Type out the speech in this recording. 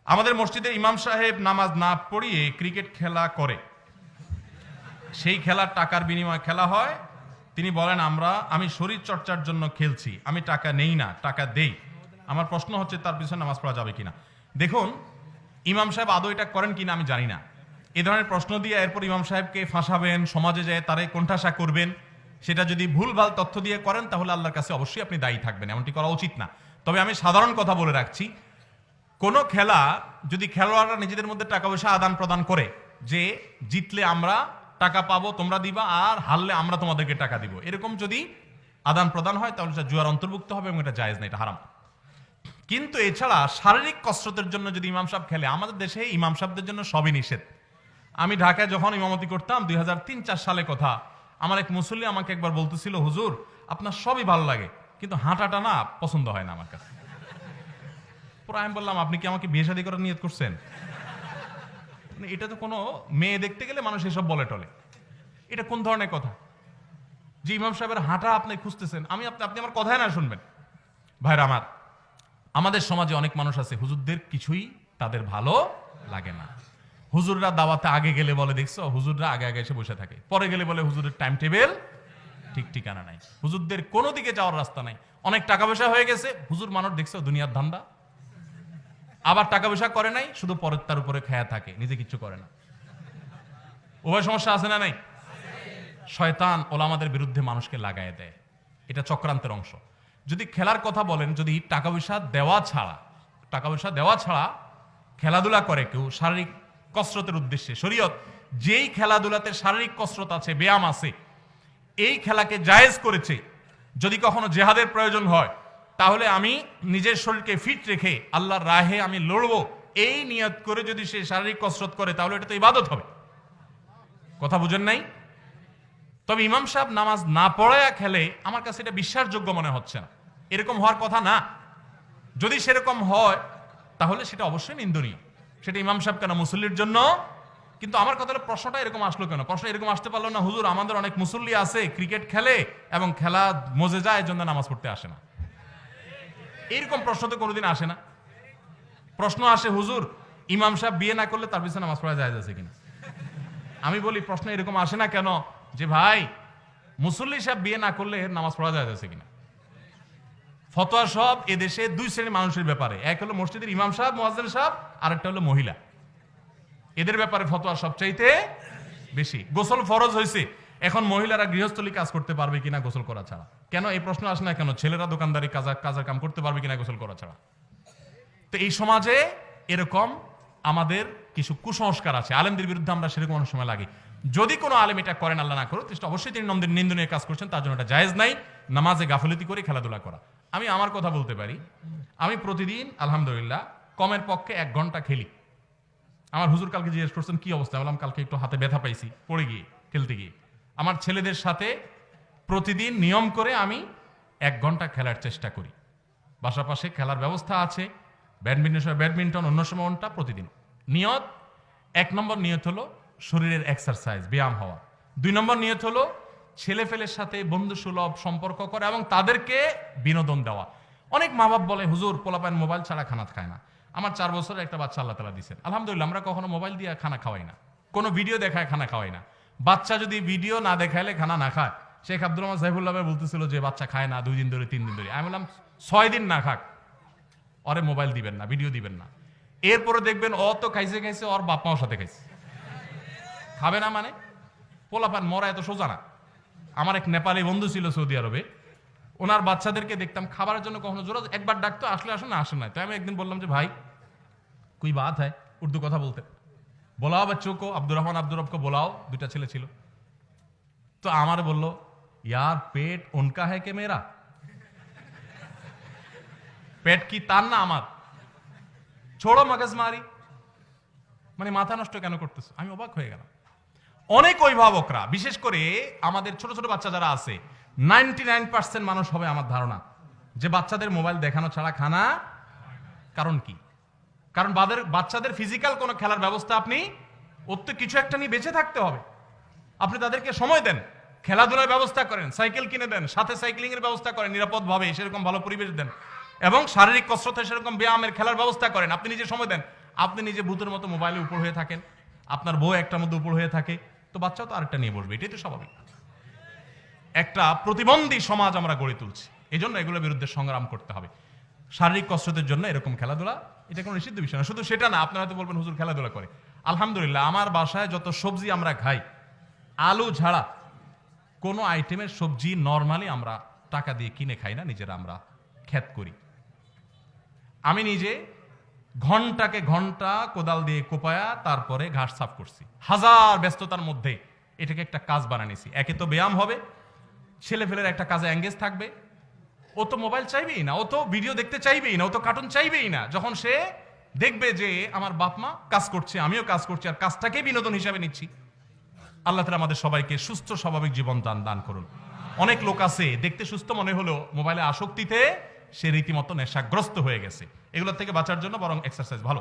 আমাদের মসজিদের ইমাম সাহেব নামাজ না পড়িয়ে ক্রিকেট খেলা করে, সেই খেলার টাকার বিনিময়ে খেলা হয়। তিনি বলেন আমি শরীর চর্চার জন্য খেলছি, আমি টাকা নেই না, টাকা দেই। আমার প্রশ্ন হচ্ছে তার পিছনে নামাজ পড়া যাবে কিনা। দেখুন, ইমাম সাহেব আদৌ এটা করেন কিনা আমি জানি না। এ ধরনের প্রশ্ন দিয়ে এরপর ইমাম সাহেবকে ফাঁসাবেন, সমাজে যায় তারে কোণঠাসা করবেন, সেটা যদি ভুলভাল তথ্য দিয়ে করেন তাহলে আল্লাহর কাছে অবশ্যই আপনি দায়ী থাকবেন। এমনটি করা উচিত না। তবে আমি সাধারণ কথা বলে রাখছি, কোনো খেলা যদি খেলোয়াড়রা নিজেদের মধ্যে টাকা পয়সা আদান প্রদান করে, যে জিতলে আমরা টাকা পাবো, তোমরা দিবা, আর হারলে আমরা তোমাদেরকে টাকা দিব, এরকম যদি আদান প্রদান হয় তাহলে এটা জুয়ার অন্তর্ভুক্ত হবে এবং এটা জায়েজ না, এটা হারাম। কিন্তু এছাড়া শারীরিক কসরতের জন্য যদি ইমাম সাহেব খেলে, আমাদের দেশে ইমাম সাহেবদের জন্য সবই নিষেধ। আমি ঢাকায় যখন ইমামতি করতাম 2003-04 সালে কথা, আমার এক মুসল্লি আমাকে একবার বলতেছিল, হুজুর আপনার সবই ভালো লাগে কিন্তু হাঁটাটা না পছন্দ হয় না আমার কাছে। পুরো আমি বললাম, আপনি কি আমাকে বিয়ে শাদী করার নিয়ত করছেন? এটা তো কোনো মেয়ে দেখতে গেলে মানুষ এসব বলে টলে, এটা কোন ধরনের কথা যে ইমাম সাহেবের হাঁটা আপনি খুঁজতেছেন? আপনি আমার কথায় না শুনবেন। ভাইরা আমার, আমাদের সমাজে অনেক মানুষ আছে হুজুরদের কিছুই তাদের ভালো লাগে না। হুজুররা দাওয়াতে আগে গেলে বলে, দেখছো হুজুররা আগে আগে এসে বসে থাকে, পরে গেলে বলে হুজুরের টাইম টেবিল ঠিক ঠিকানা নাই, হুজুরদের কোনো দিকে যাওয়ার রাস্তা নাই, অনেক টাকা পয়সা হয়ে গেছে, হুজুর মানুষ দেখছো দুনিয়ার ধান্দা। আবার টাকা পয়সা করে নাই, শুধু পরের তার উপরে খায়া থাকে, নিজে কিচ্ছু করে না। উভয় সমস্যা আছে না নাই? শয়তান ওলামাদের বিরুদ্ধে মানুষকে লাগায় দেয়, এটা চক্রান্তের অংশ। যদি খেলার কথা বলেন, যদি টাকা পয়সা দেওয়া ছাড়া খেলাধুলা করে কেউ শারীরিক কসরতের উদ্দেশ্যে, শরীয়ত যেই খেলাধুলাতে শারীরিক কসরত আছে, ব্যায়াম আছে, এই খেলাকে জায়েজ করেছে। যদি কখনো জেহাদের প্রয়োজন হয় তাহলে আমি নিজের শরীরকে ফিট রেখে আল্লাহর রাহে আমি লড়বো, এই নিয়ত করে যদি সে শারীরিক কসরত করে তাহলে এটা তো ইবাদত হবে। কথা বুঝেন নাই? তবে ইমাম সাহেব নামাজ না পড়ায়া খেলে আমার কাছে এটা বিশ্বাসযোগ্য মনে হচ্ছে না, এরকম হওয়ার কথা না। যদি সেরকম হয় তাহলে সেটা অবশ্যই নিন্দনীয়, সেটা ইমাম সাহেব কেন, মুসল্লির জন্য। কিন্তু আমার কথা হলো, প্রশ্নটা এরকম আসলো কেন? প্রশ্ন এরকম আসতে পারলো না, হুজুর আমাদের অনেক মুসল্লি আছে ক্রিকেট খেলে এবং খেলা মজে যায়, এজন্য নামাজ পড়তে আসে না। এইরকম প্রশ্ন তো কোনোদিন আসে না। প্রশ্ন আসে, হুজুর ইমাম সাহেব বিয়ে না করলে তার পিছনে নামাজ পড়া যায় আছে কিনা। আমি বলি, প্রশ্ন এরকম আসে না কেন যে ভাই মুসল্লি সাহেব বিয়ে না করলে নামাজ পড়া যায় আছে কিনা। ফতোয়া সব এদেশে দুই শ্রেণীর মানুষের ব্যাপারে, এক হলো মসজিদের ইমাম সাহেব, মুয়াজ্জিন সাহেব, আর একটা হলো মহিলা। এদের ব্যাপারে ফতোয়া সবচাইতে বেশি। গোসল ফরজ হয়েছে, এখন মহিলারা গৃহস্থলী কাজ করতে পারবে কিনা গোসল করা ছাড়া। কেন এই প্রশ্ন আসে না কেন? ছেলেরা দোকানদারি কাজের কাম করতে পারবে কিনা গোসল করা ছাড়া। তো এই সমাজে এরকম আমাদের কিছু কুসংস্কার আছে, আলেমদের বিরুদ্ধে আমরা সেরকম অনেক সময় লাগি। যদি কোনো আলেম এটা করেন, আল্লাহ না করুক, অবশ্যই তিনি নিন্দনীয় কাজ করছেন, তার জন্য এটা জায়েজ নাই নামাজে গাফিলতি করে খেলাধুলা করা। আমি আমার কথা বলতে পারি, আমি প্রতিদিন আলহামদুলিল্লাহ কমের পক্ষে 1 ঘন্টা খেলি। আমার হুজুর কালকে জিজ্ঞেস করছেন কি অবস্থা, বললাম কালকে একটু হাতে ব্যথা পাইছি পড়ে গিয়ে খেলতে গিয়ে। আমার ছেলেদের সাথে প্রতিদিন নিয়ম করে আমি 1 ঘন্টা খেলার চেষ্টা করি। বাসার পাশে খেলার ব্যবস্থা আছে, ব্যাডমিন্টন, অন্য সময় প্রতিদিন। নিয়ত, 1 নম্বর নিয়ত হলো শরীরের এক্সারসাইজ, ব্যায়াম হওয়া। 2 নম্বর নিয়ত হলো ছেলেফেলের সাথে বন্ধুসুলভ সম্পর্ক করা এবং তাদেরকে বিনোদন দেওয়া। অনেক মা বাপ বলে, হুজুর পোলাপান মোবাইল ছাড়া খানা খায় না। আমার 4 বছরের একটা বাচ্চা আল্লাহ তাআলা দিয়েছেন, আলহামদুলিল্লাহ। আমরা কখনো মোবাইল দিয়ে খানা খাওয়াই না, কোনো ভিডিও দেখায় খানা খাওয়াই না। বাচ্চা যদি ভিডিও না দেখাইলে খানা না খায়, শেখ আব্দুর রহমান সাইফুল্লাহ বলতেছিল যে বাচ্চা খায় না 2 দিন ধরে 3 দিন ধরে। আমি বললাম 6 দিন না খাক, ওরে মোবাইল দিবেন না, ভিডিও দিবেন না। এরপরে দেখবেন ও তো খাইছে ওর বাপ মাও সাথে খাইছে। খাবে না মানে পোলাপান মরা এত সোজা না। আমার এক নেপালি বন্ধু ছিল সৌদি আরবে, ওনার বাচ্চাদেরকে দেখতাম খাবারের জন্য কখনো জোর একবার ডাকতো, আসলে আসুন না, আসেন না। তাই আমি একদিন বললাম যে ভাই কুই বাত হ্যায়, উর্দু কথা বলতে, বোলাও বাচ্চো কো, আব্দুর রহমান আব্দুর রবকে বোলাও, 2টা ছেলে ছিল। তো আমার বললো, ইয়ার পেট উনকা হ্যায় কে মেরা, পেট কি তার না আমার, ছোড়ো মগজ মারি, মানে মাথা নষ্ট কেন করতেছ। আমি অবাক হয়ে গেলাম। অনেক অভিভাবকরা, বিশেষ করে আমাদের ছোট ছোট বাচ্চা যারা আছে, 99% মানুষ হবে আমার ধারণা যে বাচ্চাদের মোবাইল দেখানো ছাড়া খানা। কারণ কি? কারণ বাচ্চাদের ফিজিক্যাল কোনো খেলার ব্যবস্থা আপনি, ওর তো কিছু একটা নিয়ে বেঁচে থাকতে হবে। আপনি তাদেরকে সময় দেন, খেলাধুলার ব্যবস্থা করেন, সাইকেল কিনে দেন, সাথে সাইক্লিং এর ব্যবস্থা করেন নিরাপদভাবে, সেরকম ভালো পরিবেশ দেন, এবং শারীরিক কসরতে সেরকম ব্যায়ামের খেলার ব্যবস্থা করেন। আপনি নিজে সময় দেন। আপনি নিজে ভূতের মতো মোবাইলে উপর হয়ে থাকেন, আপনার বউ একটার মধ্যে উপর হয়ে থাকে, তো বাচ্চাও তো আরেকটা নিয়ে বসবে, এটাই তো স্বাভাবিক। একটা প্রতিবন্ধী সমাজ আমরা গড়ে তুলছি, এই জন্য এগুলোর বিরুদ্ধে সংগ্রাম করতে হবে। শারীরিক কসরতের জন্য এরকম খেলাধুলা এটা কোনো নিষিদ্ধ বিষয় না। শুধু সেটা না, আপনারা হয়তো বলবেন হুজুর খেলাধুলা করে। আলহামদুলিল্লাহ, আমার বাসায় যত সবজি আমরা খাই, আলু ছাড়া কোনো আইটেমের সবজি নর্মালি আমরা টাকা দিয়ে কিনে খাই না, নিজেরা আমরা ক্ষেত করি। আমি নিজে ঘন্টাকে ঘন্টা কোদাল দিয়ে কোপায়া তারপরে ঘাস সাফ করছি, হাজার ব্যস্ততার মধ্যে এটাকে একটা কাজ বানানিছি। একে তো ব্যায়াম হবে, ছেলে ফেলের একটা কাজে এঙ্গেজ থাকবে, ও তো মোবাইল চাইবেই না, ও তো ভিডিও দেখতে চাইবেই না, ও তো কার্টুন চাইবেই না। যখন সে দেখবে যে আমার বাপ মা কাজ করছে, আমিও কাজ করছি, আর কাজটাকে বিনোদন হিসাবে নিচ্ছি। আল্লাহ তাআলা আমাদের সবাইকে সুস্থ স্বাভাবিক জীবন দান করুন। অনেক লোক আছে দেখতে সুস্থ মনে হলো, মোবাইলে আসক্তিতে সে রীতিমতো নেশাগ্রস্ত হয়ে গেছে। এগুলোর থেকে বাঁচার জন্য বরং এক্সারসাইজ ভালো।